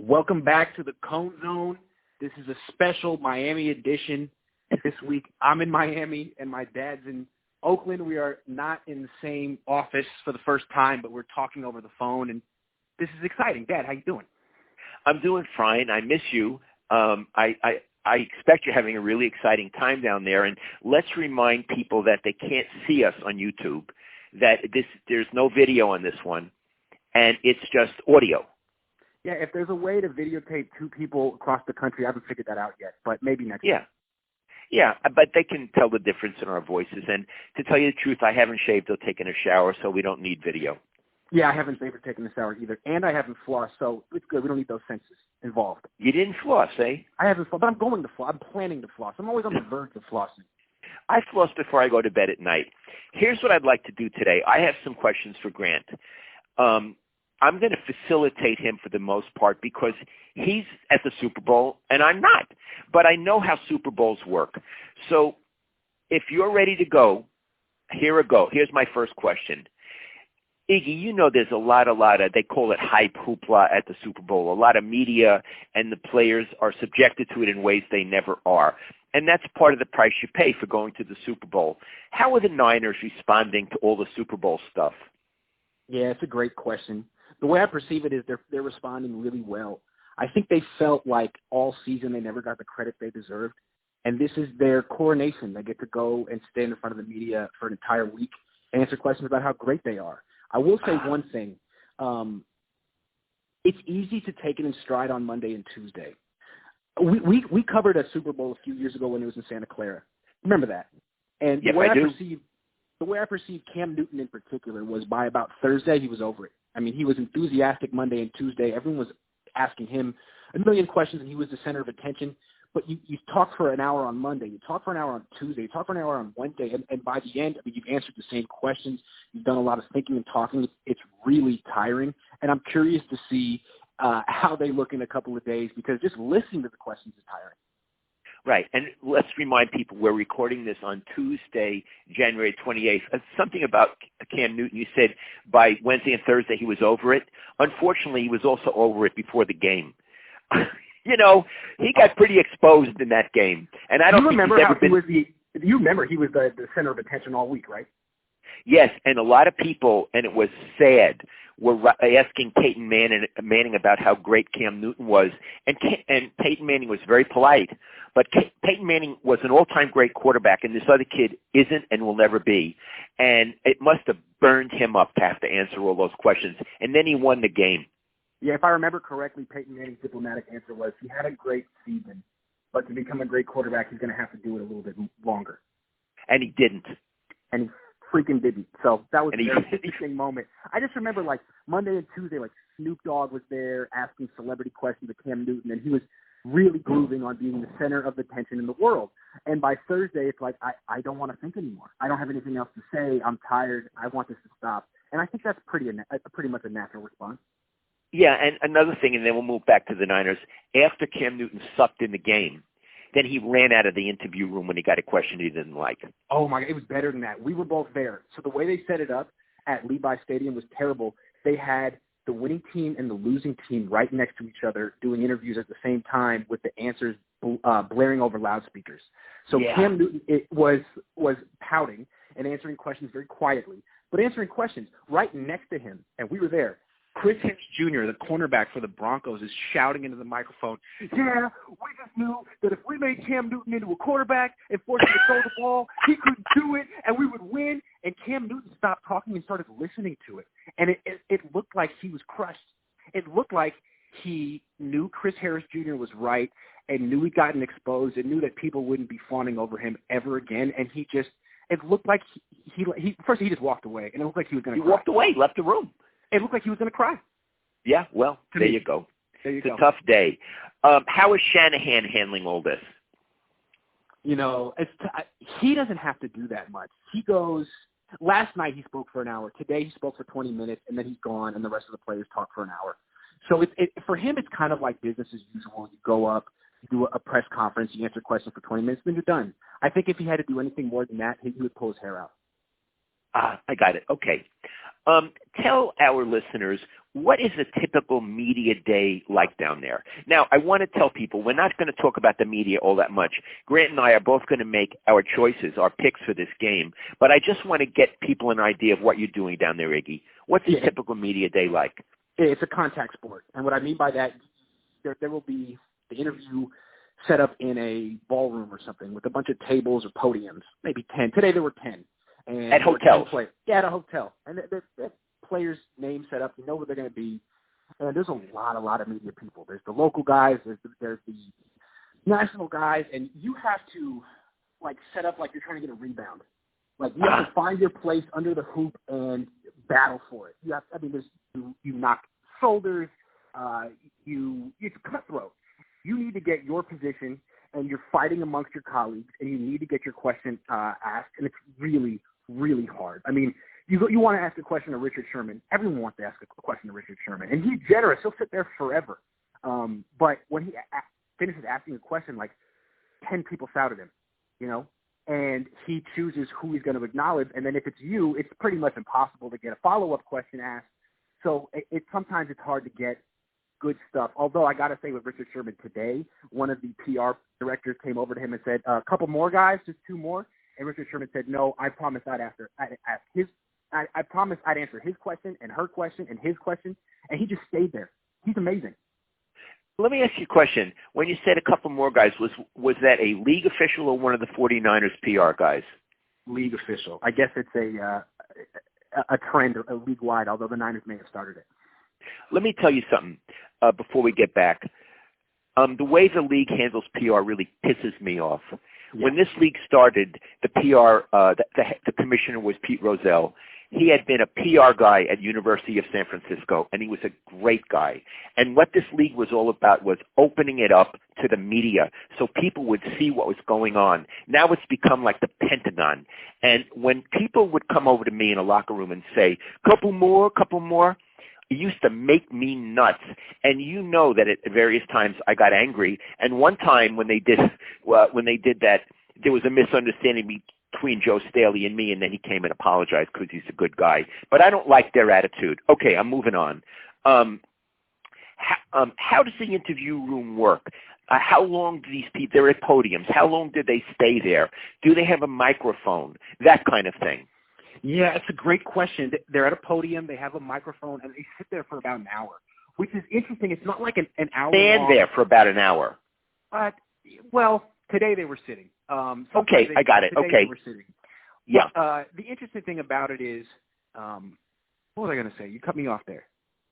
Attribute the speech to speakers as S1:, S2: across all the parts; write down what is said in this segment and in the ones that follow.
S1: Welcome back to the Cohn Zone. This is a special Miami edition. This week, I'm in Miami, and my dad's in Oakland. We are not in the same office for the first time, but we're talking over the phone, and this is exciting. Dad, how you doing?
S2: I'm doing fine. I miss you. I expect you're having a really exciting time down there, and let's remind people that they can't see us on YouTube, that there's no video on this one, and it's just audio.
S1: Yeah, if there's a way to videotape two people across the country, I haven't figured that out yet, but maybe next time.
S2: Yeah, but they can tell the difference in our voices. And to tell you the truth, I haven't shaved or taken a shower, so we don't need video.
S1: Yeah, I haven't shaved or taken a shower either, and I haven't flossed, so it's good. We don't need those senses involved.
S2: You didn't floss, eh?
S1: I haven't flossed, but I'm going to floss. I'm planning to floss. I'm always on the verge of flossing.
S2: I floss before I go to bed at night. Here's what I'd like to do today. I have some questions for Grant. I'm going to facilitate him for the most part because he's at the Super Bowl and I'm not. But I know how Super Bowls work. So if you're ready to go, here we go. Here's my first question. Iggy, you know there's a lot of, they call it hype hoopla at the Super Bowl. A lot of media and the players are subjected to it in ways they never are. And that's part of the price you pay for going to the Super Bowl. How are the Niners responding to all the Super Bowl stuff?
S1: Yeah, it's a great question. The way I perceive it is they're responding really well. I think they felt like all season they never got the credit they deserved, and this is their coronation. They get to go and stand in front of the media for an entire week and answer questions about how great they are. I will say one thing. It's easy to take it in stride on Monday and Tuesday. We covered a Super Bowl a few years ago when it was in Santa Clara. Remember that? And
S2: yes,
S1: the way I perceived Cam Newton in particular was by about Thursday he was over it. I mean, he was enthusiastic Monday and Tuesday. Everyone was asking him a million questions, and he was the center of attention. But you talk for an hour on Monday, you talk for an hour on Tuesday, you talk for an hour on Wednesday, and by the end, I mean, you've answered the same questions. You've done a lot of thinking and talking. It's really tiring, and I'm curious to see how they look in a couple of days because just listening to the questions is tiring.
S2: Right, and let's remind people we're recording this on Tuesday, January 28th. Something about Cam Newton, you said by Wednesday and Thursday he was over it. Unfortunately, he was also over it before the game. You know, he got pretty exposed in that game, and I don't think he's ever been.
S1: You remember he was the center of attention all week, right?
S2: Yes, and a lot of people, and it was sad, were asking Peyton Manning about how great Cam Newton was, and Peyton Manning was very polite, but Peyton Manning was an all-time great quarterback, and this other kid isn't and will never be, and it must have burned him up to have to answer all those questions, and then he won the game.
S1: Yeah, if I remember correctly, Peyton Manning's diplomatic answer was he had a great season, but to become a great quarterback, he's going to have to do it a little bit longer.
S2: And he didn't.
S1: And he freaking didn't. So that was a very interesting moment. I just remember, like, Monday and Tuesday, like, Snoop Dogg was there asking celebrity questions to Cam Newton, and he was really grooving on being the center of attention in the world. And by Thursday, it's like, I don't want to think anymore. I don't have anything else to say. I'm tired. I want this to stop. And I think that's pretty much a natural response.
S2: Yeah, and another thing, and then we'll move back to the Niners. After Cam Newton sucked in the game, then he ran out of the interview room when he got a question he didn't like.
S1: Oh, my God, it was better than that. We were both there. So the way they set it up at Levi Stadium was terrible. They had the winning team and the losing team right next to each other doing interviews at the same time with the answers blaring over loudspeakers. So yeah. Cam Newton was pouting and answering questions very quietly, but answering questions right next to him, and we were there. Chris Harris Jr., the cornerback for the Broncos, is shouting into the microphone, yeah, we just knew that if we made Cam Newton into a quarterback and forced him to throw the ball, he couldn't do it, and we would win. And Cam Newton stopped talking and started listening to it. And it looked like he was crushed. It looked like he knew Chris Harris Jr. was right and knew he'd gotten exposed and knew that people wouldn't be fawning over him ever again. And it looked like he first he just walked away, and it looked like he was going to cry.
S2: He walked away, left the room.
S1: It looked like he was going to cry.
S2: Yeah, well, there you go. It's a tough day. How is Shanahan handling all this?
S1: You know, he doesn't have to do that much. He goes – last night he spoke for an hour. Today he spoke for 20 minutes, and then he's gone, and the rest of the players talk for an hour. So for him, it's kind of like business as usual. You go up, you do a press conference, you answer questions for 20 minutes, then you're done. I think if he had to do anything more than that, he would pull his hair out.
S2: I got it. Okay. Tell our listeners, what is a typical media day like down there? Now, I want to tell people we're not going to talk about the media all that much. Grant and I are both going to make our choices, our picks for this game. But I just want to get people an idea of what you're doing down there, Iggy. What's a typical media day like?
S1: It's a contact sport. And what I mean by that, there will be the interview set up in a ballroom or something with a bunch of tables or podiums, maybe 10. Today there were 10. And
S2: at hotels?
S1: Yeah, at a hotel. And they're players' names set up. You know where they're going to be. And there's a lot of media people. There's the local guys. There's the national guys. And you have to, like, set up like you're trying to get a rebound. Like, you have to find your place under the hoop and battle for it. You knock shoulders. It's cutthroat. You need to get your position, and you're fighting amongst your colleagues, and you need to get your question asked. And it's really, really hard. I mean, you want to ask a question to Richard Sherman. Everyone wants to ask a question to Richard Sherman. And he's generous. He'll sit there forever. But when he finishes asking a question, like 10 people shout at him, you know, and he chooses who he's going to acknowledge. And then if it's you, it's pretty much impossible to get a follow-up question asked. So sometimes it's hard to get good stuff. Although I got to say with Richard Sherman today, one of the PR directors came over to him and said, a couple more guys, just 2 more. And Richard Sherman said, no, I promised I promised I'd answer his question and her question and his question, and he just stayed there. He's amazing.
S2: Let me ask you a question. When you said a couple more guys, was that a league official or one of the 49ers PR guys?
S1: League official. I guess it's a trend league-wide, although the Niners may have started it.
S2: Let me tell you something before we get back. The way the league handles PR really pisses me off. Yeah. When this league started, the PR, the commissioner was Pete Rozelle. He had been a PR guy at University of San Francisco, and he was a great guy. And what this league was all about was opening it up to the media so people would see what was going on. Now it's become like the Pentagon. And when people would come over to me in a locker room and say, couple more, it used to make me nuts. And you know that at various times I got angry. And one time when they did that, there was a misunderstanding between Joe Staley and me, and then he came and apologized because he's a good guy. But I don't like their attitude. Okay, I'm moving on. How does the interview room work? How long do these people, they're at podiums, how long do they stay there? Do they have a microphone? That kind of thing.
S1: Yeah, it's a great question. They're at a podium, they have a microphone, and they sit there for about an hour, which is interesting. It's not like an hour
S2: Stand
S1: long.
S2: there for about an hour.
S1: Well, today they were sitting.
S2: Okay, I got it. Okay.
S1: They were sitting.
S2: Yeah.
S1: But, the interesting thing about it is, what was I going to say? You cut me off there.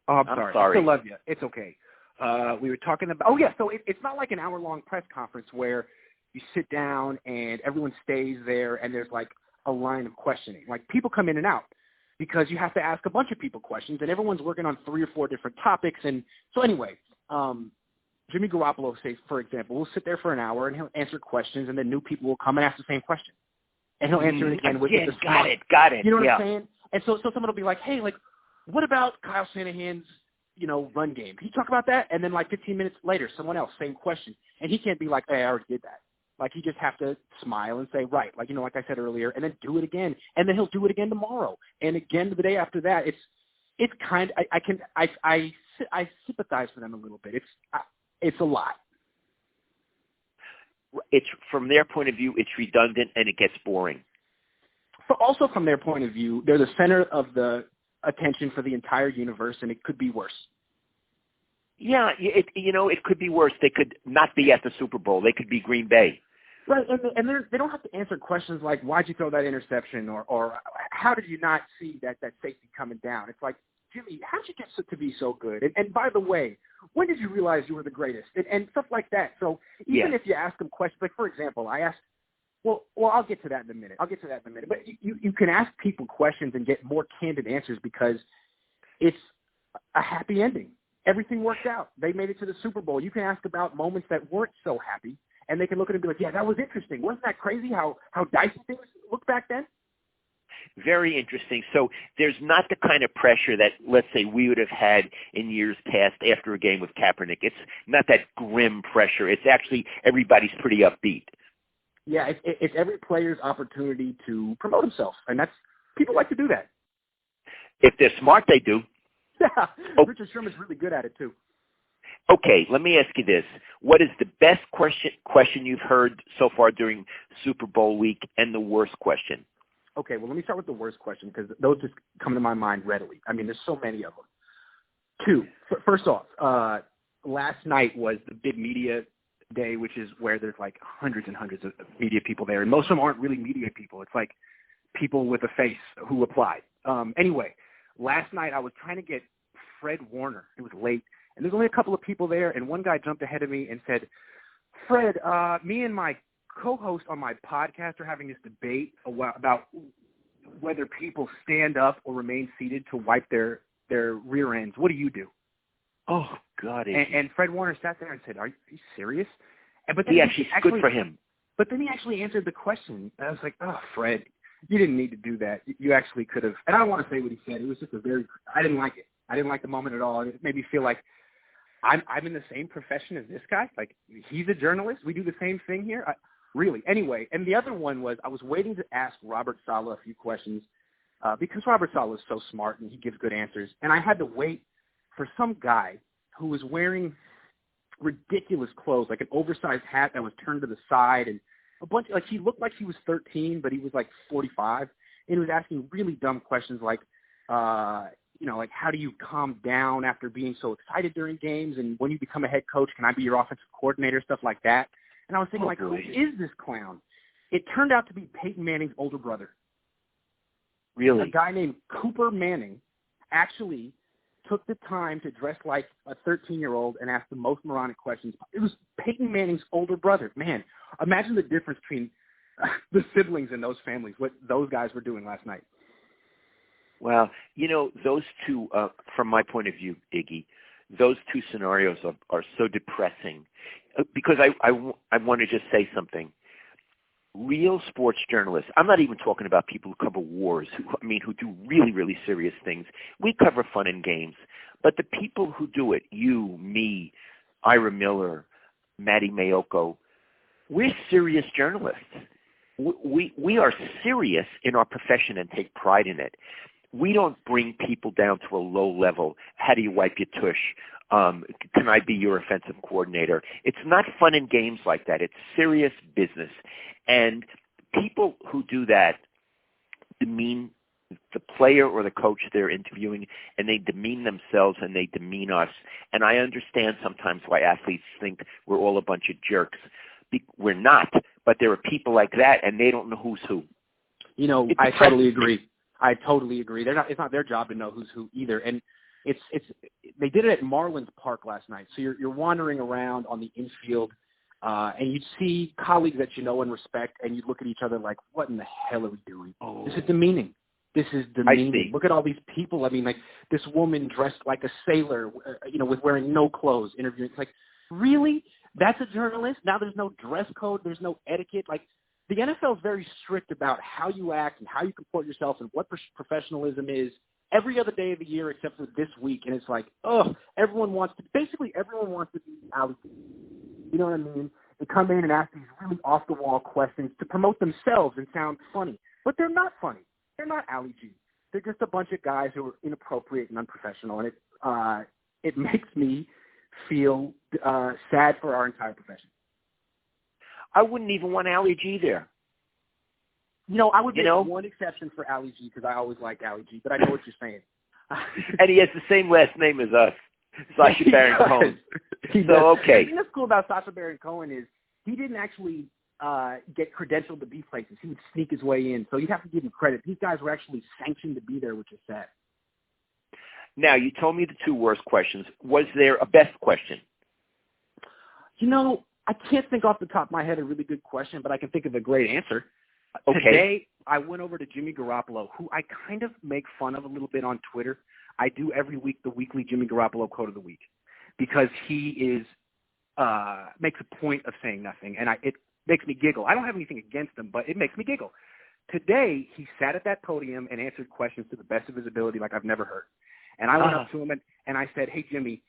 S1: Oh, I'm sorry. I still love you. It's okay. We were talking about, so it's not like an hour-long press conference where you sit down and everyone stays there and there's like a line of questioning. Like, people come in and out because you have to ask a bunch of people questions, and everyone's working on 3 or 4 different topics. And so anyway, Jimmy Garoppolo, say, for example, will sit there for an hour and he'll answer questions, and then new people will come and ask the same question. And he'll answer it again with the
S2: Got it.
S1: You know what I'm saying? And so someone will be like, hey, like, what about Kyle Shanahan's, run game? Can you talk about that? And then like 15 minutes later, someone else, same question. And he can't be like, hey, I already did that. Like, you just have to smile and say, right, like, like I said earlier, and then do it again. And then he'll do it again tomorrow. And again the day after that. It's kind of, I sympathize for them a little bit. It's a lot.
S2: It's, from their point of view, it's redundant and it gets boring.
S1: So also from their point of view, they're the center of the attention for the entire universe, and it could be worse.
S2: Yeah, it could be worse. They could not be at the Super Bowl. They could be Green Bay.
S1: Right, and they don't have to answer questions like, why'd you throw that interception, or how did you not see that safety coming down? It's like, Jimmy, how'd you get to be so good? And by the way, when did you realize you were the greatest? And stuff like that. So even if you ask them questions, like, for example, I asked, well, I'll get to that in a minute. But you can ask people questions and get more candid answers because it's a happy ending. Everything worked out. They made it to the Super Bowl. You can ask about moments that weren't so happy, and they can look at it and be like, yeah, that was interesting. Wasn't that crazy how dicey things looked back then?
S2: Very interesting. So there's not the kind of pressure that, let's say, we would have had in years past after a game with Kaepernick. It's not that grim pressure. It's actually everybody's pretty upbeat.
S1: Yeah, it's every player's opportunity to promote himself, and people like to do that.
S2: If they're smart, they do.
S1: Yeah,
S2: Oh.
S1: Richard Sherman's really good at it too.
S2: Okay, let me ask you this. What is the best question you've heard so far during Super Bowl week, and the worst question?
S1: Okay, well, let me start with the worst question because those just come to my mind readily. I mean, there's so many of them. Two, first off, last night was the big media day, which is where there's like hundreds and hundreds of media people there, and most of them aren't really media people. It's like people with a face who applied. Anyway, last night I was trying to get Fred Warner. It was late, and there's only a couple of people there, and one guy jumped ahead of me and said, Fred, me and my co-host on my podcast are having this debate about whether people stand up or remain seated to wipe their rear ends. What do you do?
S2: Oh, God.
S1: And Fred Warner sat there and said, are you serious? But then
S2: he actually good for him.
S1: But then he actually answered the question. And I was like, oh, Fred, you didn't need to do that. You actually could have. And I don't want to say what he said. It was just I didn't like it. I didn't like the moment at all. It made me feel like I'm in the same profession as this guy. Like, he's a journalist. We do the same thing here. Really. Anyway, and the other one was I was waiting to ask Robert Saleh a few questions because Robert Saleh is so smart and he gives good answers. And I had to wait for some guy who was wearing ridiculous clothes, like an oversized hat that was turned to the side and a bunch, like he looked like he was 13, but he was like 45. And he was asking really dumb questions like, like how do you calm down after being so excited during games? And when you become a head coach, can I be your offensive coordinator? Stuff like that. And I was thinking, who is this clown? It turned out to be Peyton Manning's older brother.
S2: Really?
S1: A guy named Cooper Manning actually took the time to dress like a 13-year-old and ask the most moronic questions. It was Peyton Manning's older brother. Man, imagine the difference between the siblings in those families, what those guys were doing last night.
S2: Well, those two, from my point of view, Iggy, those two scenarios are so depressing because I want to just say something. Real sports journalists, I'm not even talking about people who cover wars, who do really, really serious things. We cover fun and games. But the people who do it, you, me, Ira Miller, Matty Mayoko, we're serious journalists. We are serious in our profession and take pride in it. We don't bring people down to a low level. How do you wipe your tush? Can I be your offensive coordinator? It's not fun and games like that. It's serious business. And people who do that demean the player or the coach they're interviewing, and they demean themselves and they demean us. And I understand sometimes why athletes think we're all a bunch of jerks. We're not, but there are people like that, and they don't know who's who.
S1: I totally agree. I totally agree. It's not their job to know who's who either. And they did it at Marlins Park last night. So you're wandering around on the infield, and you'd see colleagues that you know and respect, and you'd look at each other like, what in the hell are we doing?
S2: Oh.
S1: This is demeaning. Look at all these people. Like this woman dressed like a sailor, with wearing no clothes, interviewing. It's like, really? That's a journalist? Now there's no dress code. There's no etiquette. Like, the NFL is very strict about how you act and how you comport yourself and what professionalism is every other day of the year except for this week. And it's like, everyone wants to be Ali. You know what I mean? They come in and ask these really off-the-wall questions to promote themselves and sound funny. But they're not funny. They're not Ali G. They're just a bunch of guys who are inappropriate and unprofessional. And it makes me feel sad for our entire profession.
S2: I wouldn't even want Ali G there.
S1: I would make one exception for Ali G because I always liked Ali G, but I know what you're saying.
S2: And he has the same last name as us, Sacha Baron Cohen. Okay.
S1: The thing that's cool about Sacha Baron Cohen is he didn't actually get credentialed to be places. He would sneak his way in, so you'd have to give him credit. These guys were actually sanctioned to be there, which is sad.
S2: Now, you told me the two worst questions. Was there a best question?
S1: I can't think off the top of my head a really good question, but I can think of a great answer.
S2: Okay.
S1: Today, I went over to Jimmy Garoppolo, who I kind of make fun of a little bit on Twitter. I do every week the weekly Jimmy Garoppolo quote of the week because he makes a point of saying nothing, and it makes me giggle. I don't have anything against him, but it makes me giggle. Today, he sat at that podium and answered questions to the best of his ability like I've never heard. And I went up to him and I said, hey, Jimmy,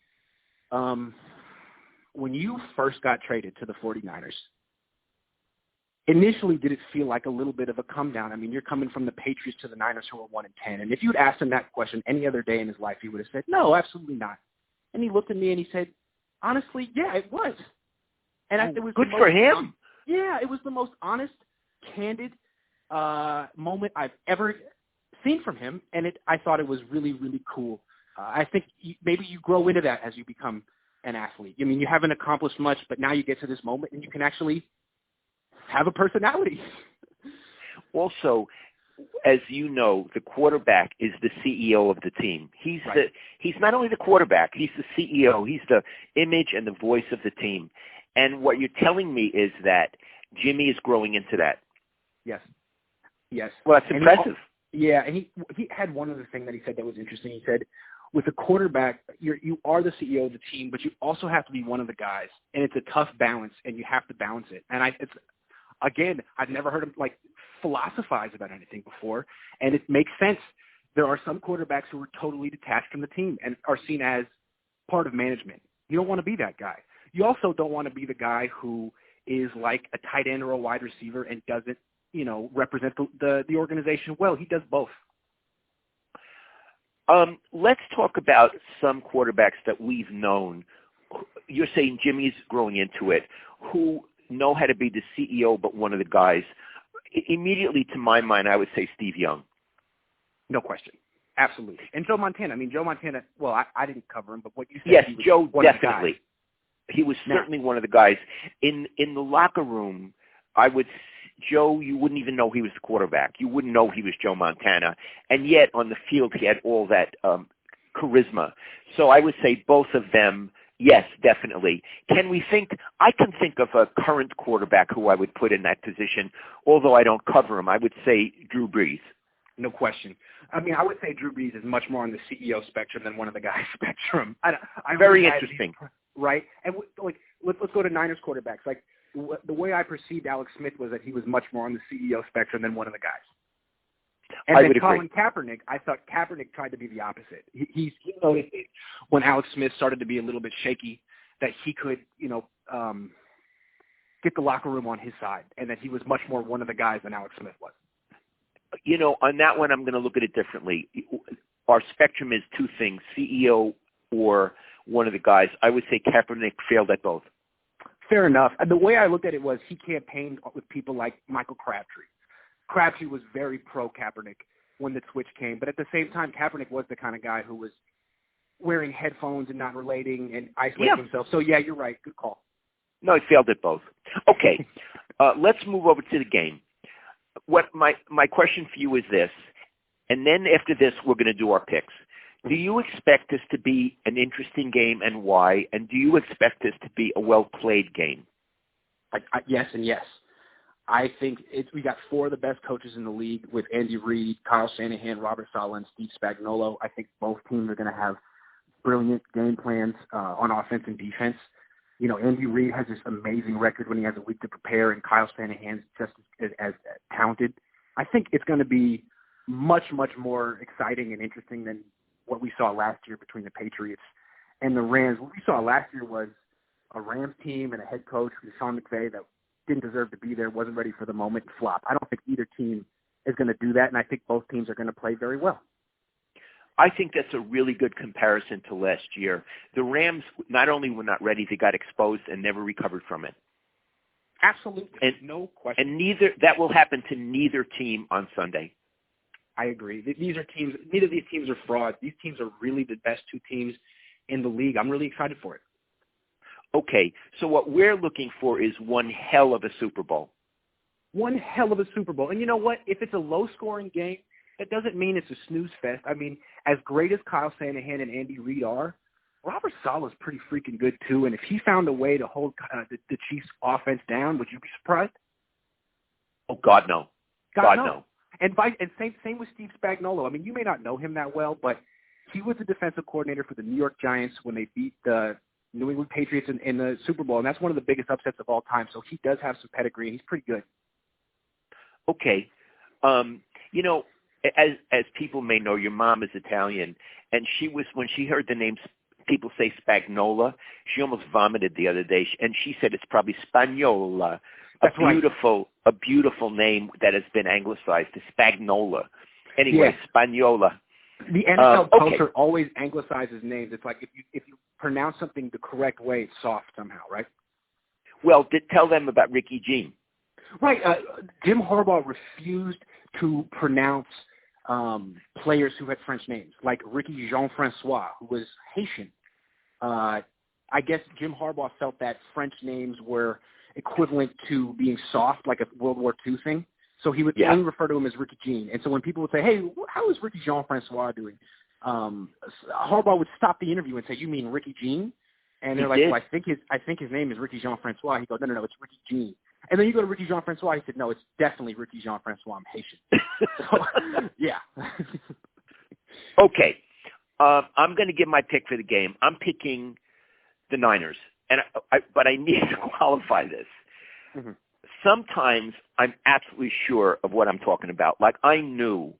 S1: when you first got traded to the 49ers, initially did it feel like a little bit of a come down? I mean, you're coming from the Patriots to the Niners who are 1-10. And if you'd asked him that question any other day in his life, he would have said, no, absolutely not. And he looked at me and he said, honestly, yeah, it was. And it was
S2: good for him.
S1: Yeah, it was the most honest, candid moment I've ever seen from him. And I thought it was really, really cool. I think maybe you grow into that as you become an athlete. I mean, you haven't accomplished much, but now you get to this moment and you can actually have a personality.
S2: Also, as you know, the quarterback is the CEO of the team. He's
S1: right.
S2: He's not only the quarterback, he's the CEO. He's the image and the voice of the team. And what you're telling me is that Jimmy is growing into that.
S1: Yes. Yes.
S2: Well, that's impressive.
S1: And he had one other thing that he said that was interesting. He said, with a quarterback, you are the CEO of the team, but you also have to be one of the guys. And it's a tough balance, and you have to balance it. And Again, I've never heard him philosophize about anything before, and it makes sense. There are some quarterbacks who are totally detached from the team and are seen as part of management. You don't want to be that guy. You also don't want to be the guy who is like a tight end or a wide receiver and doesn't, represent the organization well. He does both.
S2: Let's talk about some quarterbacks that we've known. You're saying Jimmy's growing into it, who know how to be the CEO, but one of the guys. Immediately to my mind, I would say Steve Young.
S1: No question. Absolutely. And Joe Montana. I mean, Joe Montana, well, I didn't cover him, but what you said.
S2: Yes,
S1: he was
S2: Joe,
S1: one
S2: definitely.
S1: Of the guys.
S2: He was certainly one of the guys. In the locker room, Joe, you wouldn't even know he was the quarterback. You wouldn't know he was Joe Montana. And yet on the field, he had all that charisma. So I would say both of them. Yes, definitely. I can think of a current quarterback who I would put in that position, although I don't cover him. I would say Drew Brees.
S1: No question. I mean, I would say Drew Brees is much more on the CEO spectrum than one of the guys spectrum.
S2: Very interesting.
S1: Right? And let's go to Niners quarterbacks. The way I perceived Alex Smith was that he was much more on the CEO spectrum than one of the guys. And then Colin Kaepernick, I thought Kaepernick tried to be the opposite. He noticed when Alex Smith started to be a little bit shaky that he could, get the locker room on his side, and that he was much more one of the guys than Alex Smith was.
S2: On that one, I'm going to look at it differently. Our spectrum is two things, CEO or one of the guys. I would say Kaepernick failed at both.
S1: Fair enough. And the way I looked at it was he campaigned with people like Michael Crabtree. Crabtree was very pro-Kaepernick when the switch came, but at the same time, Kaepernick was the kind of guy who was wearing headphones and not relating and isolating himself. So, yeah, you're right. Good call.
S2: No, he failed at both. Okay, let's move over to the game. What my question for you is this, and then after this, we're going to do our picks. Do you expect this to be an interesting game, and why? And do you expect this to be a well-played game?
S1: Yes and yes. I think we got four of the best coaches in the league with Andy Reid, Kyle Shanahan, Robert Saleh, and Steve Spagnuolo. I think both teams are going to have brilliant game plans on offense and defense. Andy Reid has this amazing record when he has a week to prepare, and Kyle Shanahan's just as talented. I think it's going to be much, much more exciting and interesting than what we saw last year between the Patriots and the Rams. What we saw last year was a Rams team and a head coach, Sean McVay, that didn't deserve to be there, wasn't ready for the moment, and flop. I don't think either team is going to do that, and I think both teams are going to play very well.
S2: I think that's a really good comparison to last year. The Rams not only were not ready, they got exposed and never recovered from it.
S1: Absolutely.
S2: And,
S1: no question.
S2: And that will happen to neither team on Sunday.
S1: I agree. Neither of these teams are frauds. These teams are really the best two teams in the league. I'm really excited for it.
S2: Okay, so what we're looking for is one hell of a Super Bowl.
S1: One hell of a Super Bowl. And you know what? If it's a low-scoring game, that doesn't mean it's a snooze fest. I mean, as great as Kyle Shanahan and Andy Reid are, Robert Saleh is pretty freaking good too. And if he found a way to hold the Chiefs' offense down, would you be surprised?
S2: Oh, God, no. God, no.
S1: And same with Steve Spagnuolo. I mean, you may not know him that well, but he was the defensive coordinator for the New York Giants when they beat the New England Patriots in the Super Bowl, and that's one of the biggest upsets of all time. So he does have some pedigree, and he's pretty good.
S2: Okay. As people may know, your mom is Italian, and when she heard the name people say Spagnola, she almost vomited the other day, and she said it's probably Spagnola, a a beautiful name that has been anglicized to Spagnola. Anyway,
S1: Yeah.
S2: Spagnola.
S1: The NFL
S2: Okay.
S1: culture always anglicizes names. It's like if you pronounce something the correct way, it's soft somehow, right?
S2: Well, tell them about Ricky Jean.
S1: Right. Jim Harbaugh refused to pronounce players who had French names, like Ricky Jean-Francois, who was Haitian. I guess Jim Harbaugh felt that French names were equivalent to being soft, like a World War II thing. So he would only refer to him as Ricky Jean. And so when people would say, hey, how is Ricky Jean-Francois doing? Harbaugh would stop the interview and say, you mean Ricky Jean? And they're like, well, I think his name is Ricky Jean-Francois. He goes, no, it's Ricky Jean. And then you go to Ricky Jean-Francois, he said, no, it's definitely Ricky Jean-Francois. I'm Haitian. So, yeah.
S2: Okay. I'm going to give my pick for the game. I'm picking the Niners. But I need to qualify this. Mm-hmm. Sometimes I'm absolutely sure of what I'm talking about. Like, I knew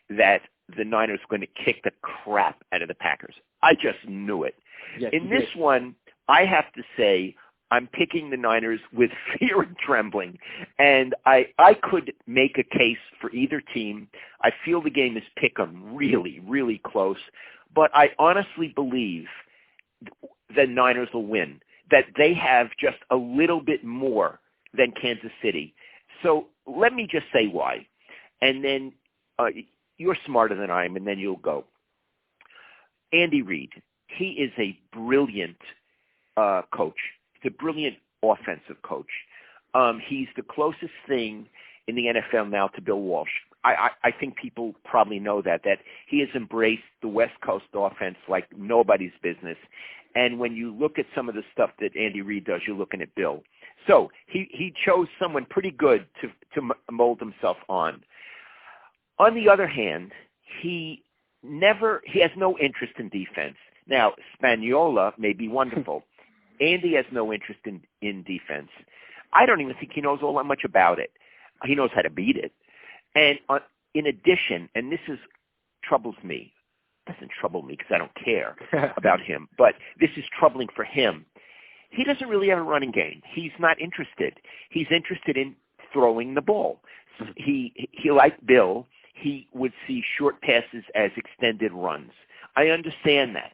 S2: that the Niners were going to kick the crap out of the Packers. I just knew it.
S1: Yes,
S2: in this one, I have to say I'm picking the Niners with fear and trembling. And I could make a case for either team. I feel the game is pick 'em really, really close. But I honestly believe the Niners will win, that they have just a little bit more than Kansas City. So let me just say why. And then you're smarter than I am, and then you'll go. Andy Reid, he is a brilliant coach. He's a brilliant offensive coach. He's the closest thing in the NFL now to Bill Walsh. I think people probably know that he has embraced the West Coast offense like nobody's business. And when you look at some of the stuff that Andy Reid does, you're looking at Bill. So he chose someone pretty good to mold himself on. On the other hand, he has no interest in defense. Now, Spagnola may be wonderful. Andy has no interest in defense. I don't even think he knows all that much about it. He knows how to beat it. And in addition, and this troubles me. It doesn't trouble me because I don't care about him, but this is troubling for him. He doesn't really have a running game. He's not interested. He's interested in throwing the ball. He like Bill, he would see short passes as extended runs. I understand that.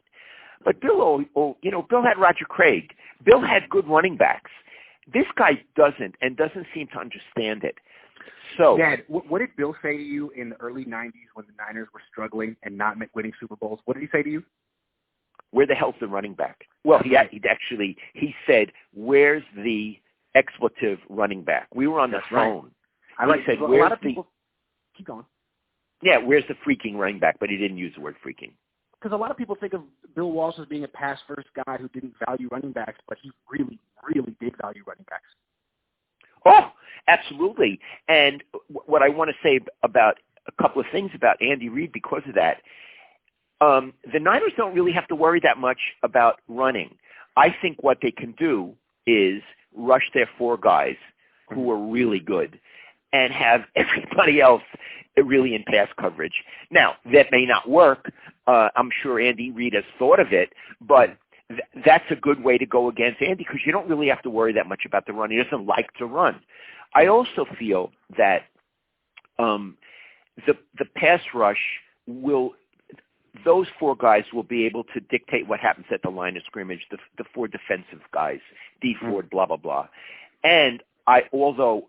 S2: But Bill had Roger Craig. Bill had good running backs. This guy doesn't seem to understand it. So,
S1: Dad, what did Bill say to you in the early 90s when the Niners were struggling and not winning Super Bowls? What did he say to you?
S2: Where the hell's the running back? Well, he said, where's the expletive running back? We were on the phone.
S1: Right.
S2: He said,
S1: a
S2: where's
S1: lot of people, keep going.
S2: Yeah, where's the freaking running back? But he didn't use the word freaking.
S1: Because a lot of people think of Bill Walsh as being a pass-first guy who didn't value running backs, but he really, really did value running backs.
S2: Oh, absolutely. And what I want to say about a couple of things about Andy Reid because of that, the Niners don't really have to worry that much about running. I think what they can do is rush their four guys who are really good and have everybody else really in pass coverage. Now, that may not work. I'm sure Andy Reid has thought of it, but that's a good way to go against Andy because you don't really have to worry that much about the run. He doesn't like to run. I also feel that the pass rush those four guys will be able to dictate what happens at the line of scrimmage, the four defensive guys, D Ford, blah, blah, blah. And although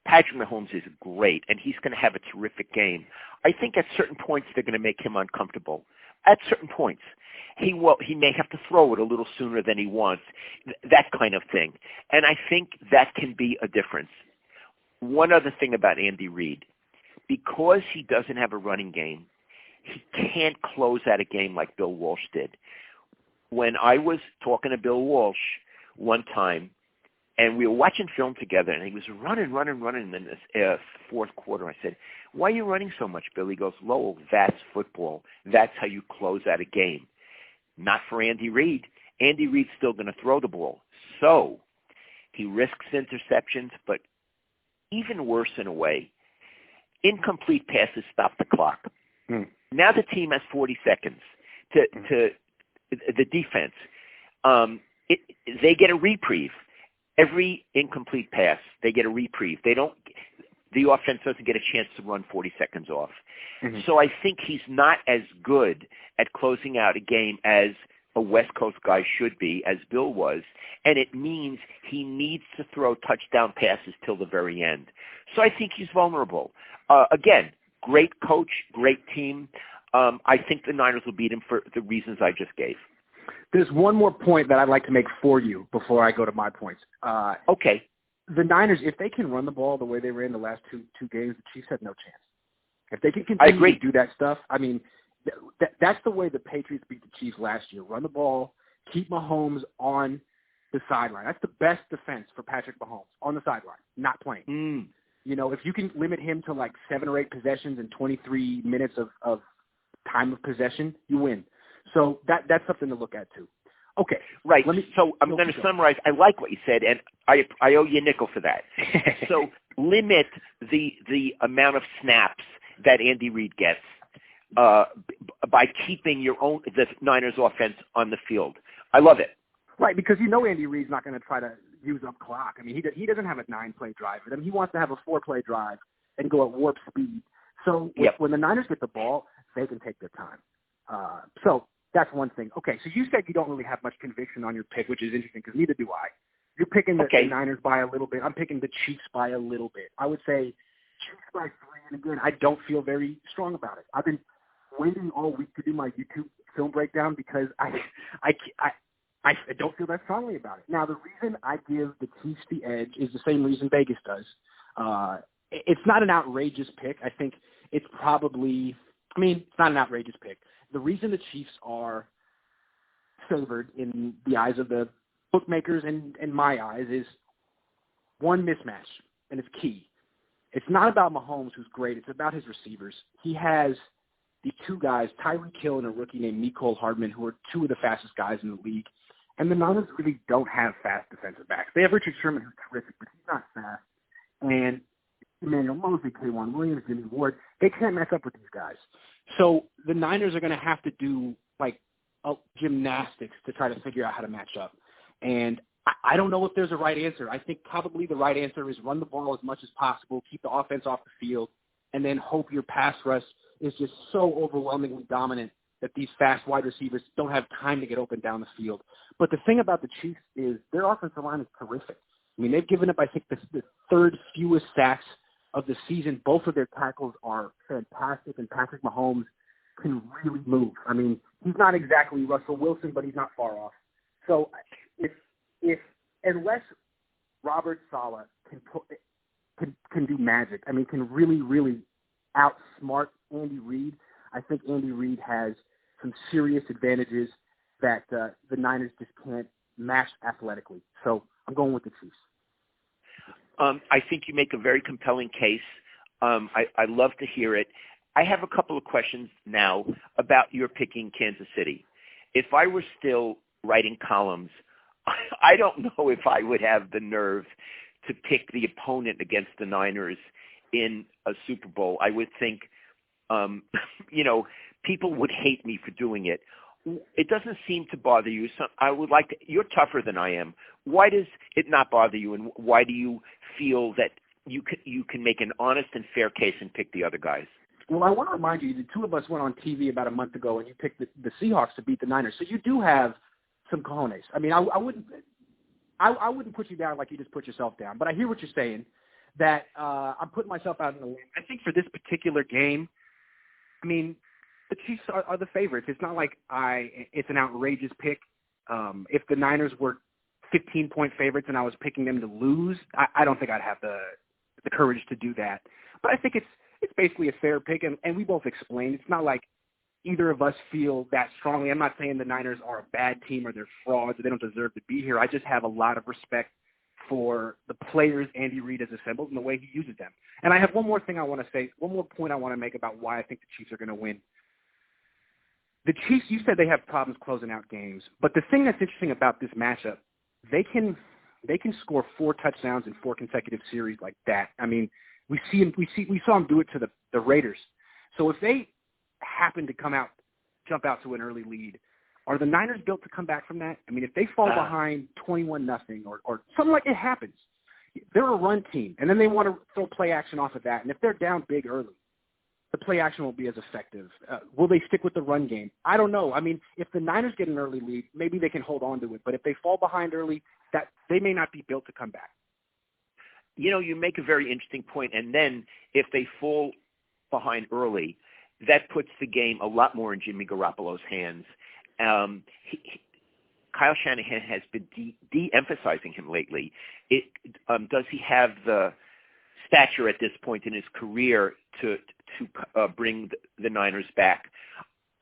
S2: Patrick Mahomes is great and he's going to have a terrific game, I think at certain points they're going to make him uncomfortable. At certain points. He may have to throw it a little sooner than he wants, that kind of thing. And I think that can be a difference. One other thing about Andy Reid, because he doesn't have a running game, he can't close out a game like Bill Walsh did. When I was talking to Bill Walsh one time, and we were watching film together, and he was running in the fourth quarter. I said, why are you running so much, Bill? He goes, Lowell, that's football. That's how you close out a game. Not for Andy Reid. Andy Reid's still going to throw the ball. So he risks interceptions, but even worse in a way, incomplete passes stop the clock. Now the team has 40 seconds to the defense. They get a reprieve. Every incomplete pass, they get a reprieve. They don't the offense doesn't get a chance to run 40 seconds off.
S1: Mm-hmm.
S2: So I think he's not as good at closing out a game as a West Coast guy should be, as Bill was, and it means he needs to throw touchdown passes till the very end. So I think he's vulnerable. Again, great coach, great team. I think the Niners will beat him for the reasons I just gave.
S1: There's one more point that I'd like to make for you before I go to my points.
S2: Okay.
S1: The Niners, if they can run the ball the way they ran the last two games, the Chiefs have no chance. If they can continue to do that stuff, I mean, that's the way the Patriots beat the Chiefs last year. Run the ball, keep Mahomes on the sideline. That's the best defense for Patrick Mahomes, on the sideline, not playing. You know, if you can limit him to like 7 or 8 possessions and 23 minutes of time of possession, you win. So that's something to look at too. Okay.
S2: Right. So I'm going to summarize. I like what you said, and I owe you a nickel for that. So limit the amount of snaps that Andy Reid gets by keeping the Niners offense on the field. I love it.
S1: Right, because you know Andy Reid's not going to try to use up clock. I mean, he doesn't have a 9-play drive. I mean, he wants to have a 4-play drive and go at warp speed. So when the Niners get the ball, they can take their time. So that's one thing. Okay, so you said you don't really have much conviction on your pick, which is interesting because neither do I. You're picking the Niners by a little bit. I'm picking the Chiefs by a little bit. I would say Chiefs by 3, and again, I don't feel very strong about it. I've been waiting all week to do my YouTube film breakdown because I don't feel that strongly about it. Now, the reason I give the Chiefs the edge is the same reason Vegas does. It's not an outrageous pick. I think it's probably – it's not an outrageous pick. The reason the Chiefs are favored in the eyes of the bookmakers and in my eyes is one mismatch, and it's key. It's not about Mahomes, who's great. It's about his receivers. He has the 2 guys, Tyreek Hill and a rookie named Mecole Hardman, who are 2 of the fastest guys in the league. And the Niners really don't have fast defensive backs. They have Richard Sherman, who's terrific, but he's not fast. And Emmanuel Mosley, K'Wan Williams, Jimmy Ward, they can't match up with these guys. So the Niners are going to have to do, gymnastics to try to figure out how to match up. And I don't know if there's a right answer. I think probably the right answer is run the ball as much as possible, keep the offense off the field, and then hope your pass rush is just so overwhelmingly dominant that these fast wide receivers don't have time to get open down the field. But the thing about the Chiefs is their offensive line is terrific. I mean, they've given up, I think, the 3rd fewest sacks of the season. Both of their tackles are fantastic, and Patrick Mahomes can really move. I mean, he's not exactly Russell Wilson, but he's not far off. So unless Robert Saleh can do magic, can really, really outsmart Andy Reid, I think Andy Reid has some serious advantages that the Niners just can't match athletically. So I'm going with the Chiefs.
S2: I think you make a very compelling case. I love to hear it. I have a couple of questions now about your picking Kansas City. If I were still writing columns, I don't know if I would have the nerve to pick the opponent against the Niners in a Super Bowl. I would think, people would hate me for doing it. It doesn't seem to bother you. So I would like to. You're tougher than I am. Why does it not bother you, and why do you feel that you can make an honest and fair case and pick the other guys?
S1: Well, I want to remind you, the 2 of us went on TV about a month ago, and you picked the Seahawks to beat the Niners. So you do have some cojones. I wouldn't put you down like you just put yourself down. But I hear what you're saying. That I'm putting myself out in the limb. I think for this particular game, the Chiefs are the favorites. It's not like it's an outrageous pick. If the Niners were 15-point favorites and I was picking them to lose, I don't think I'd have the courage to do that. But I think it's basically a fair pick, and we both explained. It's not like either of us feel that strongly. I'm not saying the Niners are a bad team or they're frauds or they don't deserve to be here. I just have a lot of respect for the players Andy Reid has assembled and the way he uses them. And I have one more thing I want to say, one more point I want to make about why I think the Chiefs are going to win. The Chiefs, you said they have problems closing out games, but the thing that's interesting about this matchup, they can score 4 touchdowns in 4 consecutive series like that. We saw them do it to the Raiders. So if they happen to jump out to an early lead, are the Niners built to come back from that? If they fall behind 21-0 or something like it happens, they're a run team, and then they want to throw play action off of that. And if they're down big early, the play action won't be as effective. Will they stick with the run game? I don't know. I mean, if the Niners get an early lead, maybe they can hold on to it. But if they fall behind early, that they may not be built to come back.
S2: You know, you make a very interesting point. And then if they fall behind early, that puts the game a lot more in Jimmy Garoppolo's hands. Kyle Shanahan has been de-emphasizing him lately. Does he have the stature at this point in his career to bring the Niners back?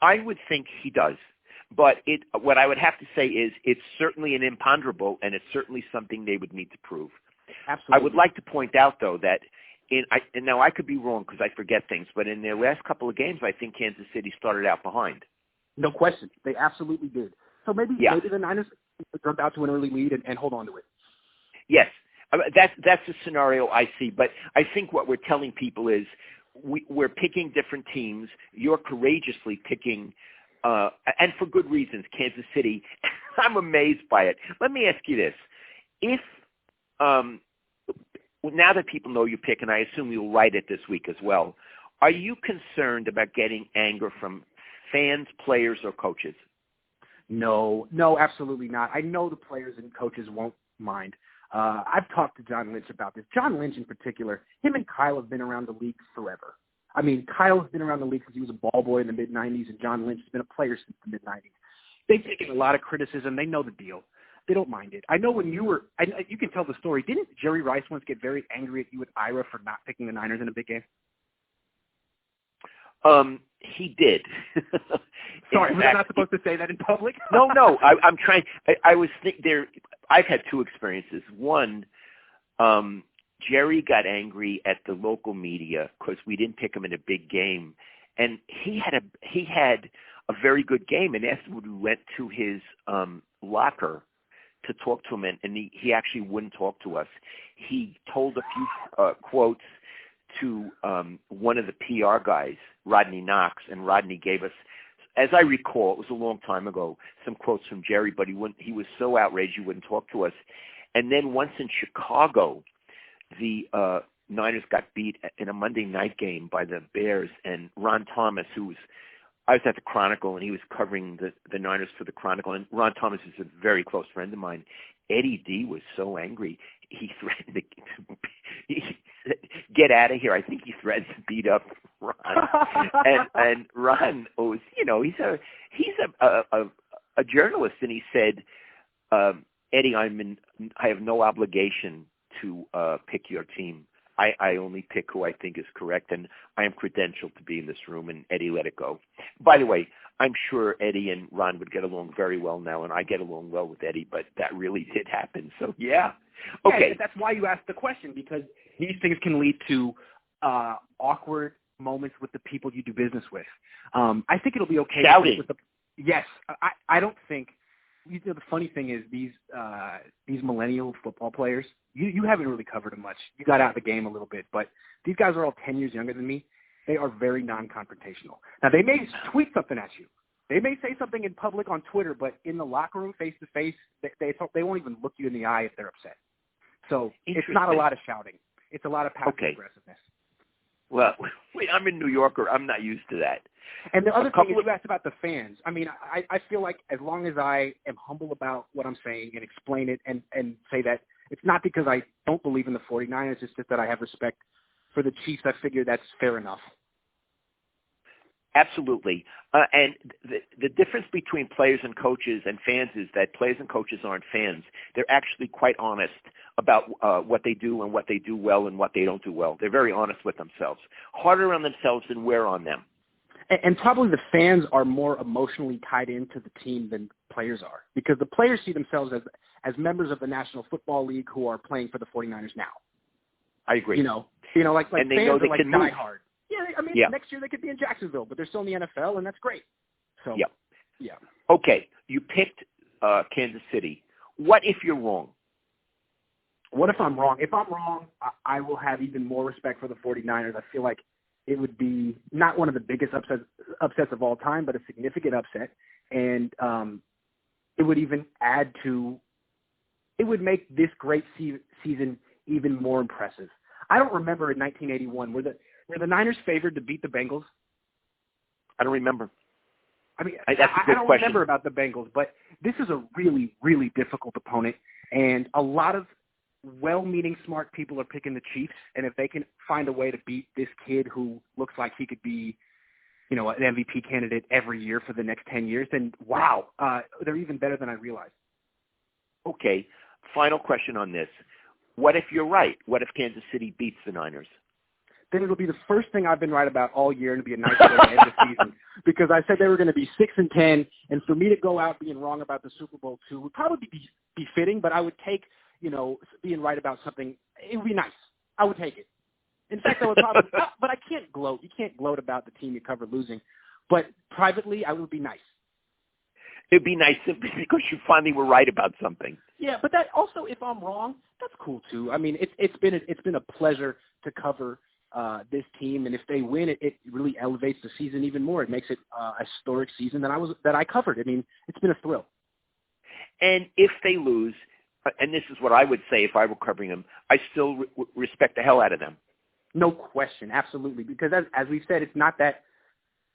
S2: I would think he does. But what I would have to say is it's certainly an imponderable, and it's certainly something they would need to prove.
S1: Absolutely.
S2: I would like to point out, though, that and now I could be wrong because I forget things, but in their last couple of games, I think Kansas City started out behind.
S1: No question. They absolutely did. So maybe the Niners jump out to an early lead and hold on to it.
S2: Yes. That's a scenario I see. But I think what we're telling people is we're picking different teams. You're courageously picking, and for good reasons, Kansas City. I'm amazed by it. Let me ask you this. If now that people know you pick, and I assume you'll write it this week as well, are you concerned about getting anger from fans, players, or coaches?
S1: No, absolutely not. I know the players and coaches won't mind. I've talked to John Lynch about this. John Lynch in particular, him and Kyle have been around the league forever. I mean, Kyle has been around the league since he was a ball boy in the mid-'90s, and John Lynch has been a player since the mid-'90s. They've taken a lot of criticism. They know the deal. They don't mind it. I know when you can tell the story. Didn't Jerry Rice once get very angry at you with Ira for not picking the Niners in a big game?
S2: He did.
S1: Sorry, was I not supposed to say that in public?
S2: No. I'm trying. I was there. I've had two experiences. One, Jerry got angry at the local media because we didn't pick him in a big game, and he had a very good game. And afterward, we went to his locker to talk to him, and he actually wouldn't talk to us. He told a few quotes to one of the PR guys, Rodney Knox, and Rodney gave us, as I recall, it was a long time ago, some quotes from Jerry, but he was so outraged he wouldn't talk to us. And then once in Chicago, the Niners got beat in a Monday night game by the Bears, and Ron Thomas, I was at the Chronicle, and he was covering the Niners for the Chronicle, and Ron Thomas is a very close friend of mine. Eddie D was so angry, he threatened to get out of here. I think he threatened to beat up Ron. and Ron was, he's a journalist, and he said, Eddie, I have no obligation to pick your team. I only pick who I think is correct, and I am credentialed to be in this room, and Eddie let it go. By the way, I'm sure Eddie and Ron would get along very well now, and I get along well with Eddie, but that really did happen. So, yeah. Okay.
S1: Yeah, that's why you asked the question, because these things can lead to awkward moments with the people you do business with. I think it'll be okay.
S2: Shouting.
S1: Yes. I don't think – the funny thing is these millennial football players, you haven't really covered them much. You got out of the game a little bit, but these guys are all 10 years younger than me. They are very non-confrontational. Now, they may tweet something at you. They may say something in public on Twitter, but in the locker room, face-to-face, they won't even look you in the eye if they're upset. So it's not a lot of shouting. It's a lot of passive aggressiveness.
S2: Well, I'm a New Yorker. I'm not used to that.
S1: And the other thing is, you asked about the fans. I mean, I feel like as long as I am humble about what I'm saying and explain it and say that it's not because I don't believe in the 49ers, it's just that I have respect for the Chiefs, I figure that's fair enough.
S2: Absolutely. And the difference between players and coaches and fans is that players and coaches aren't fans. They're actually quite honest about what they do and what they do well and what they don't do well. They're very honest with themselves. Harder on themselves than we're on them.
S1: And probably the fans are more emotionally tied into the team than players are, because the players see themselves as members of the National Football League who are playing for the 49ers now.
S2: I agree.
S1: You know, like
S2: and they
S1: fans
S2: know they
S1: are like
S2: can move.
S1: diehard. Yeah, I mean, next year they could be in Jacksonville, but they're still in the NFL, and that's great. So, yeah.
S2: Okay, you picked Kansas City. What if you're wrong?
S1: What if I'm wrong? If I'm wrong, I will have even more respect for the 49ers. I feel like it would be not one of the biggest upsets of all time, but a significant upset. And it would even add to – it would make this great season even more impressive. I don't remember in 1981, were the Niners favored to beat the Bengals?
S2: I don't remember.
S1: I mean,
S2: that's a good
S1: I don't
S2: question.
S1: remember about the Bengals, but this is a really, really difficult opponent, and a lot of well-meaning, smart people are picking the Chiefs, and if they can find a way to beat this kid who looks like he could be, an MVP candidate every year for the next 10 years, then wow, they're even better than I realized.
S2: Okay, final question on this. What if you're right? What if Kansas City beats the Niners?
S1: Then it'll be the first thing I've been right about all year, and it'll be a nice way to end the season. Because I said they were going to be 6-10, and for me to go out being wrong about the Super Bowl II would probably be fitting, but I would take, being right about something. It would be nice. I would take it. In fact, I would probably, but I can't gloat. You can't gloat about the team you cover losing. But privately, I would be nice.
S2: It'd be nice simply because you finally were right about something.
S1: Yeah, but that also, if I'm wrong, that's cool too. I mean, it's been a pleasure to cover this team, and if they win, it really elevates the season even more. It makes it a historic season that I covered. I mean, it's been a thrill.
S2: And if they lose, and this is what I would say if I were covering them, I still respect the hell out of them.
S1: No question, absolutely. Because as we've said, it's not that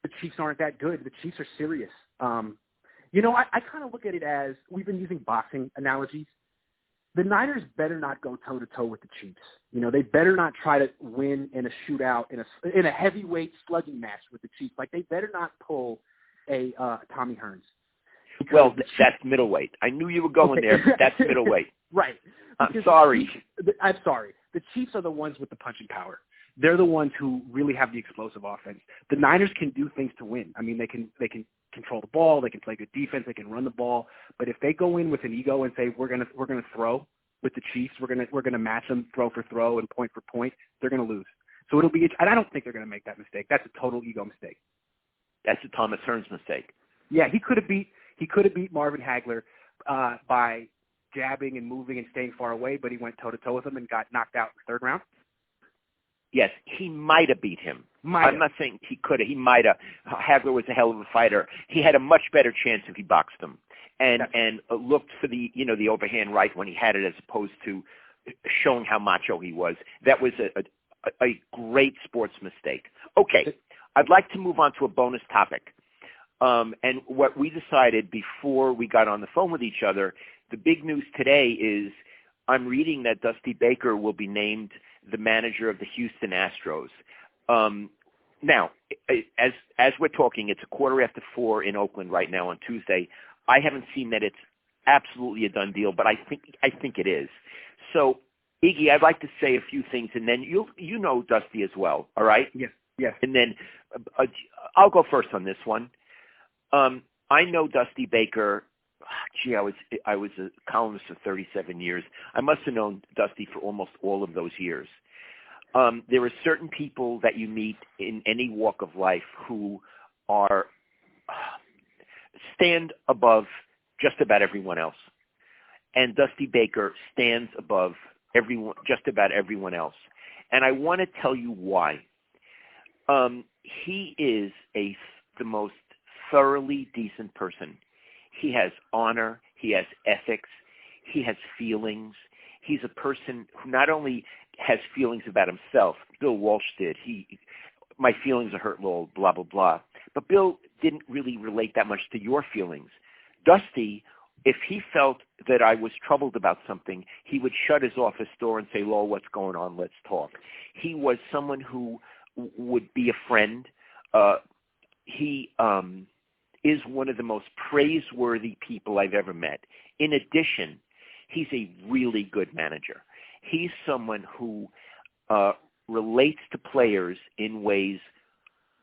S1: the Chiefs aren't that good. The Chiefs are serious. I kind of look at it as, we've been using boxing analogies. The Niners better not go toe-to-toe with the Chiefs. They better not try to win in a shootout, in a heavyweight slugging match with the Chiefs. Like, they better not pull a Tommy Hearns.
S2: Well, that's middleweight. I knew you were going there. But that's middleweight.
S1: Right.
S2: I'm sorry.
S1: I'm sorry. The Chiefs are the ones with the punching power. They're the ones who really have the explosive offense. The Niners can do things to win. I mean, they can control the ball, they can play good defense, they can run the ball. But if they go in with an ego and say we're gonna throw with the Chiefs, we're gonna match them throw for throw and point for point, they're gonna lose. So it'll be, and I don't think they're gonna make that mistake. That's a total ego mistake.
S2: That's a Thomas Hearns mistake.
S1: Yeah, he could have beat Marvin Hagler by jabbing and moving and staying far away, but he went toe to toe with him and got knocked out in the third round.
S2: Yes, he might have beat him.
S1: I'm
S2: not saying he could have. He might have. Hagler was a hell of a fighter. He had a much better chance if he boxed him and looked for the overhand right when he had it, as opposed to showing how macho he was. That was a great sports mistake. Okay, I'd like to move on to a bonus topic. And what we decided before we got on the phone with each other, the big news today is I'm reading that Dusty Baker will be named the manager of the Houston Astros. Now, as we're talking, it's 4:15 in Oakland right now on Tuesday. I haven't seen that it's absolutely a done deal, but I think it is. So, Iggy, I'd like to say a few things, and then you know Dusty as well, all right?
S1: Yes.
S2: And then I'll go first on this one. I know Dusty Baker. Gee, I was a columnist for 37 years. I must have known Dusty for almost all of those years. There are certain people that you meet in any walk of life who are stand above just about everyone else. And Dusty Baker stands above just about everyone else. And I want to tell you why. He is the most thoroughly decent person. He has honor. He has ethics. He has feelings. He's a person who not only has feelings about himself. Bill Walsh did. My feelings are hurt, little blah, blah, blah. But Bill didn't really relate that much to your feelings. Dusty, if he felt that I was troubled about something, he would shut his office door and say, Lowell, what's going on? Let's talk. He was someone who would be a friend. He is one of the most praiseworthy people I've ever met. In addition, he's a really good manager. He's someone who relates to players in ways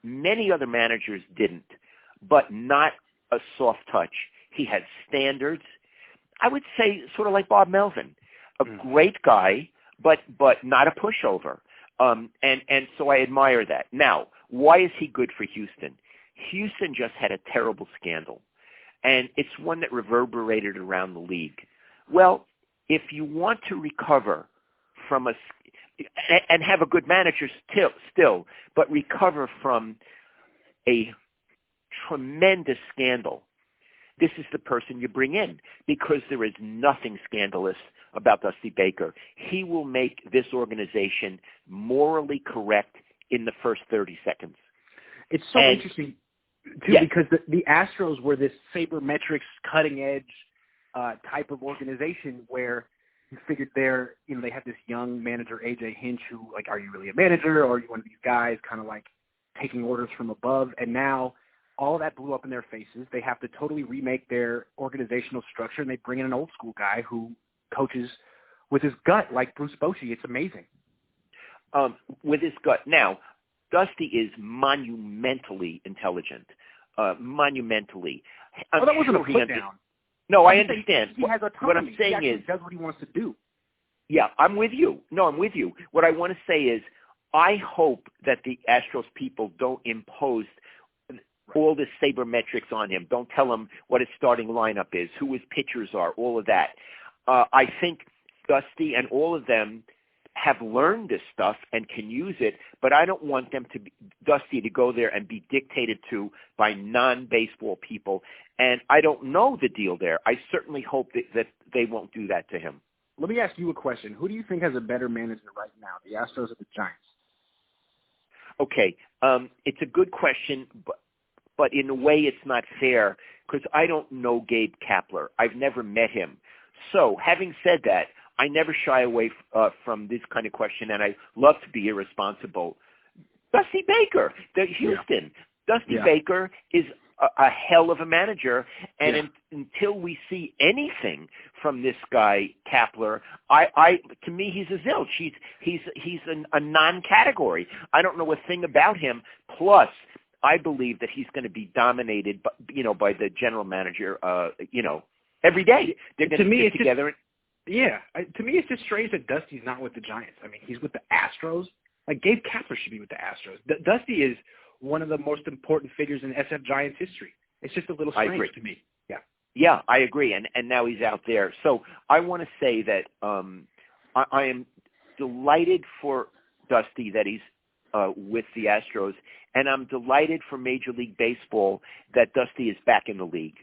S2: many other managers didn't, but not a soft touch. He had standards. I would say sort of like Bob Melvin, a great guy, but not a pushover. And so I admire that. Now, why is he good for Houston? Houston just had a terrible scandal, and it's one that reverberated around the league. Well, if you want to recover from and have a good manager still, but recover from a tremendous scandal, this is the person you bring in, because there is nothing scandalous about Dusty Baker. He will make this organization morally correct in the first 30 seconds.
S1: It's so interesting, too,
S2: yes.
S1: because the Astros were this sabermetrics, cutting-edge type of organization where you figured they had this young manager, A.J. Hinch, who, like, are you really a manager, or are you one of these guys kind of like taking orders from above? And now all of that blew up in their faces. They have to totally remake their organizational structure, and they bring in an old-school guy who coaches with his gut, like Bruce Bochy. It's amazing.
S2: With his gut. Now, Dusty is monumentally intelligent. Monumentally.
S1: That wasn't a put down.
S2: No, I understand.
S1: He has autonomy.
S2: What I'm saying is,
S1: he does what he wants to do.
S2: Yeah, I'm with you. No, I'm with you. What I want to say is, I hope that the Astros people don't impose all this sabermetrics on him. Don't tell him what his starting lineup is, who his pitchers are, all of that. I think Dusty and all of them have learned this stuff and can use it, but I don't want Dusty to go there and be dictated to by non-baseball people. And I don't know the deal there. I certainly hope that they won't do that to him.
S1: Let me ask you a question. Who do you think has a better manager right now, the Astros or the Giants?
S2: Okay, it's a good question, but in a way it's not fair because I don't know Gabe Kapler. I've never met him. So having said that, I never shy away from this kind of question, and I love to be irresponsible. Dusty Baker, Houston. Yeah. Dusty Baker is a hell of a manager, and until we see anything from this guy Kapler, to me he's a zilch. He's a non-category. I don't know a thing about him. Plus, I believe that he's going to be dominated, by the general manager. Every day they're going to get together.
S1: To me, it's just strange that Dusty's not with the Giants. I mean, he's with the Astros. Like, Gabe Kapler should be with the Astros. Dusty is one of the most important figures in SF Giants history. It's just a little strange to me. Yeah.
S2: Yeah, I agree. And now he's out there. So I want to say that I am delighted for Dusty that he's with the Astros, and I'm delighted for Major League Baseball that Dusty is back in the league.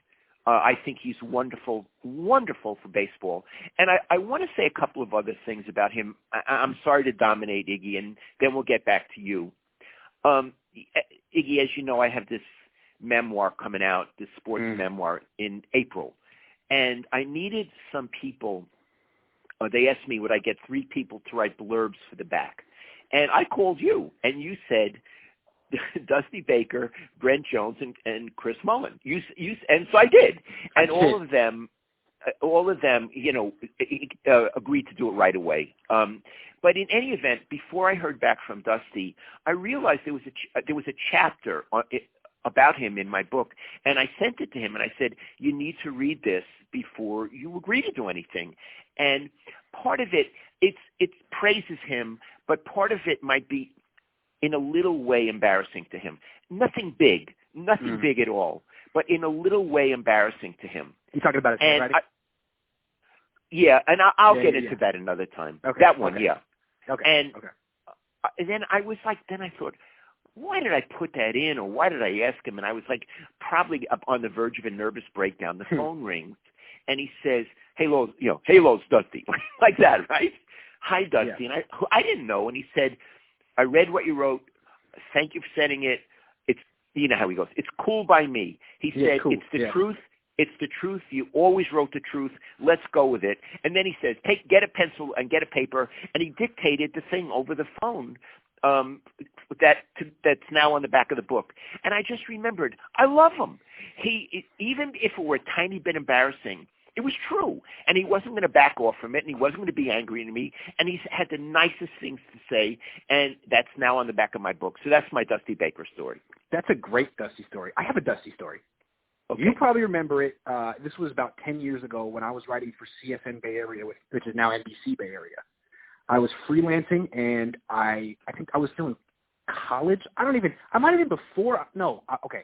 S2: I think he's wonderful, wonderful for baseball. And I want to say a couple of other things about him. I'm sorry to dominate, Iggy, and then we'll get back to you. Iggy, as you know, I have this memoir coming out, this sports memoir, in April. And I needed some people. They asked me, would I get 3 people to write blurbs for the back? And I called you, and you said, Dusty Baker, Brent Jones, and Chris Mullen. And so I did. And all of them, agreed to do it right away. But in any event, before I heard back from Dusty, I realized there was a chapter about him in my book, and I sent it to him, and I said, you need to read this before you agree to do anything. And part of it praises him, but part of it might be in a little way embarrassing to him. Nothing big at all, but in a little way embarrassing to him.
S1: You talking about his handwriting?
S2: I'll get into that another time.
S1: Okay.
S2: That one,
S1: okay.
S2: yeah.
S1: Okay.
S2: And then I thought, why did I put that in, or why did I ask him? And I was like, probably up on the verge of a nervous breakdown. The phone rings, and he says, "Hey, Lowe's, Dusty," like that, right? Hi, Dusty.
S1: Yeah.
S2: And I didn't know, and he said, I read what you wrote. Thank you for sending it. You know how he goes. It's cool by me. He said,
S1: cool.
S2: It's the truth. It's the truth. You always wrote the truth. Let's go with it. And then he says, get a pencil and get a paper. And he dictated the thing over the phone that's now on the back of the book. And I just remembered, I love him. Even if it were a tiny bit embarrassing, it was true, and he wasn't going to back off from it, and he wasn't going to be angry at me, and he had the nicest things to say, and that's now on the back of my book. So that's my Dusty Baker story.
S1: That's a great Dusty story. I have a Dusty story.
S2: Okay.
S1: You probably remember it. This was about 10 years ago when I was writing for CSN Bay Area, which is now NBC Bay Area. I was freelancing, and I think I was still in college. I might have been before. No, okay.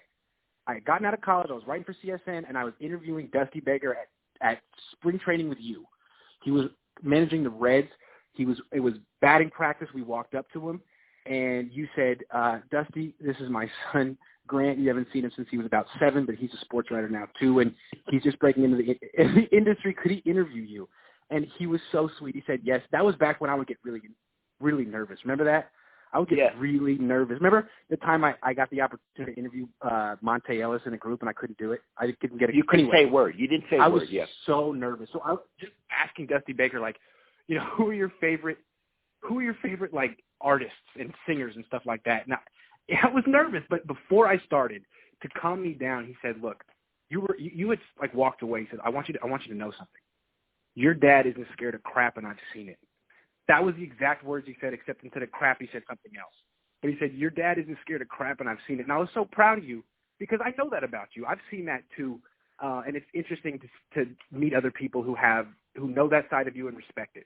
S1: I had gotten out of college. I was writing for CSN, and I was interviewing Dusty Baker at spring training with you. He was managing the Reds. It was batting practice. We walked up to him, and you said, Dusty, this is my son, Grant. You haven't seen him since he was about 7, but he's a sports writer now too, and he's just breaking into the industry. Could he interview you? And he was so sweet. He said yes. That was back when I would get really, really nervous. Remember that? I would get really nervous. Remember the time I got the opportunity to interview Monte Ellis in a group and I couldn't do it? I couldn't get it.
S2: You couldn't say a word. You didn't say a word.
S1: I was so nervous. So I was just asking Dusty Baker, like, you know, who are your favorite like artists and singers and stuff like that. Now, I was nervous, but before I started, to calm me down, he said, "Look, you had like walked away." He said, "I want you to know something. Your dad isn't scared of crap, and I've seen it." That was the exact words he said, except instead of crap, he said something else. But he said, "Your dad isn't scared of crap, and I've seen it." And I was so proud of you because I know that about you. I've seen that too, and it's interesting to meet other people who know that side of you and respect it.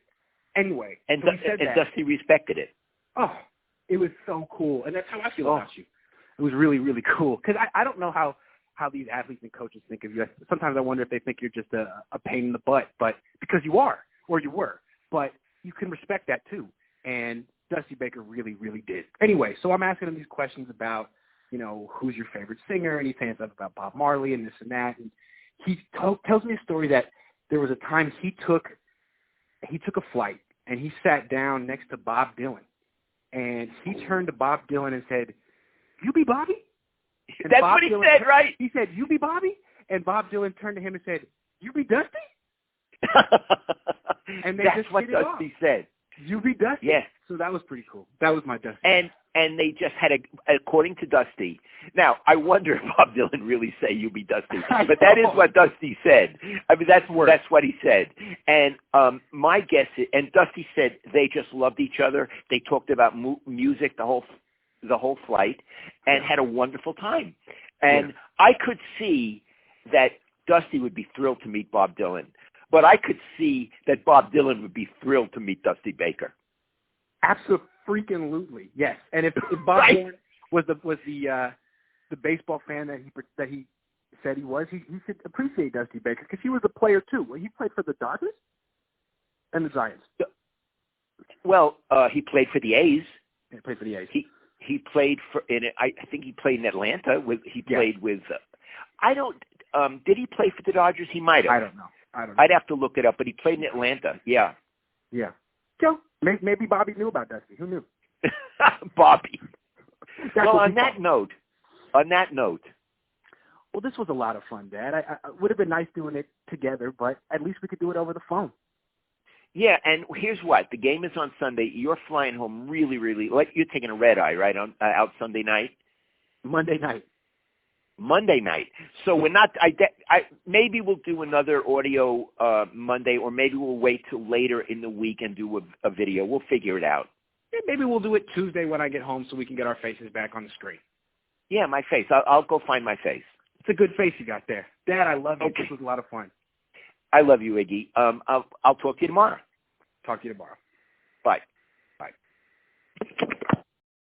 S1: Anyway,
S2: and
S1: so he said that.
S2: Dusty respected it.
S1: Oh, it was so cool, and that's how I feel about you. It was really, really cool because I don't know how these athletes and coaches think of you. Sometimes I wonder if they think you're just a pain in the butt, but because you are, or you were, but you can respect that too. And Dusty Baker really, really did. Anyway, so I'm asking him these questions about, you know, who's your favorite singer, and he's saying stuff about Bob Marley and this and that. And he tells me a story that there was a time he took a flight and he sat down next to Bob Dylan, and he turned to Bob Dylan and said, "You be Bobby?" And
S2: That's
S1: Bob
S2: what he
S1: Dylan
S2: said, right?
S1: He said, "You be Bobby?" And Bob Dylan turned to him and said, "You be Dusty?" And they
S2: That's
S1: just
S2: what Dusty said.
S1: "You be Dusty?"
S2: Yes.
S1: So that was pretty cool. That was my Dusty.
S2: And they just had according to Dusty. Now, I wonder if Bob Dylan really say "You be Dusty," but that is what Dusty said. I mean, that's what he said. And my guess is, and Dusty said they just loved each other. They talked about music the whole flight and had a wonderful time. And I could see that Dusty would be thrilled to meet Bob Dylan, but I could see that Bob Dylan would be thrilled to meet Dusty Baker.
S1: Absolutely, yes. And if Bob Dylan was the baseball fan that he said he was, he should appreciate Dusty Baker because he was a player too. Well, he played for the Dodgers and the Giants.
S2: Well, he played for the A's.
S1: He played for the A's.
S2: He played I think he played in Atlanta. Played with. I don't. Did he play for the Dodgers? He might have.
S1: I don't know.
S2: I'd have to look it up, but he played in Atlanta. Yeah.
S1: Yeah. So maybe Bobby knew about Dusty. Who knew?
S2: Bobby. Well, on that note.
S1: Well, this was a lot of fun, Dad. I would have been nice doing it together, but at least we could do it over the phone.
S2: Yeah, and here's what. The game is on Sunday. You're flying home really, really – you're taking a red eye, right, out Sunday night?
S1: Monday night.
S2: So we're not maybe we'll do another audio Monday, or maybe we'll wait till later in the week and do a video. We'll figure it out.
S1: Yeah, maybe we'll do it Tuesday when I get home so we can get our faces back on the screen.
S2: Yeah, my face. I'll go find my face.
S1: It's a good face you got there. Dad, I love you.
S2: Okay.
S1: This was a lot of fun.
S2: I love you, Iggy. I'll talk to you tomorrow.
S1: Talk to you tomorrow.
S2: Bye.
S1: Bye.